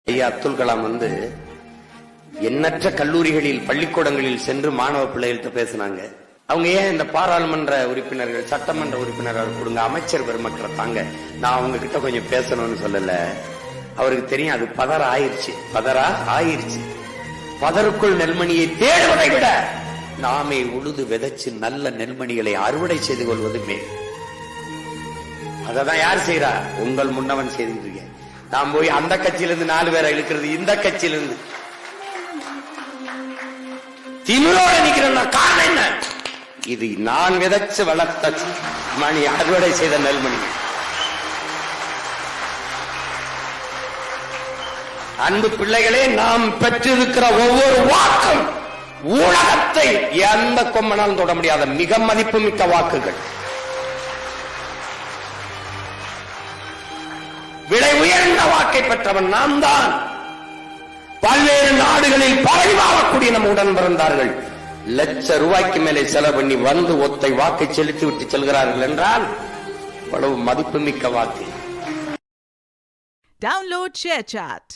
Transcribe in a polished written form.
ஐயா அப்துல் கலாம் எண்ணற்ற கல்லூரிகளில் பள்ளிக்கூடங்களில் சென்று மாணவ பிள்ளைகள்கிட்ட பேசினாங்க. அவங்க ஏன் இந்த பாராளுமன்ற உறுப்பினர்கள் சட்டமன்ற உறுப்பினர்கள் கொடுங்க அமைச்சர் பெருமக்களை தாங்க நான் அவங்க கிட்ட கொஞ்சம் பேசணும்னு சொல்லல. அவருக்கு தெரியும் அது பதறா ஆயிருச்சு. பதருக்குள் நெல்மணியை தேடுவதை விட நாமே உழுது விதைச்சு நல்ல நெல்மணிகளை அறுவடை செய்து கொள்வது மேல். அததான் யார் செய்யறா? உங்கள் முன்னவன் செய்திருக்க. நாம் போய் அந்த கட்சியிலிருந்து 4 பேரை இழுக்கிறது, இந்த கட்சியிலிருந்து திமிரோட நிக்கிறேன்னா காரணம் என்ன? இது நான் விதைச்சு வளர்த்த மணி, அறுவடை செய்த நெல்மணி. அன்பு பிள்ளைகளே, நாம் பெற்றிருக்கிற ஒவ்வொரு வாக்கும் ஊடகத்தை எந்த கொம்பனாலும் தொட முடியாத மிக மதிப்புமிக்க வாக்குகள். விலை உயர்ந்த வாக்கை பெற்றவன் நாம் தான். பல்வேறு நாடுகளில் பரவி வாழக்கூடிய நம்ம உடன் பிறந்தார்கள் ₹1,00,000 மேலே செலவு பண்ணி ஒத்தை வாக்கை செலுத்தி விட்டு செல்கிறார்கள் என்றால் அவ்வளவு மதிப்புமிக்க வாக்கு. Download ShareChat.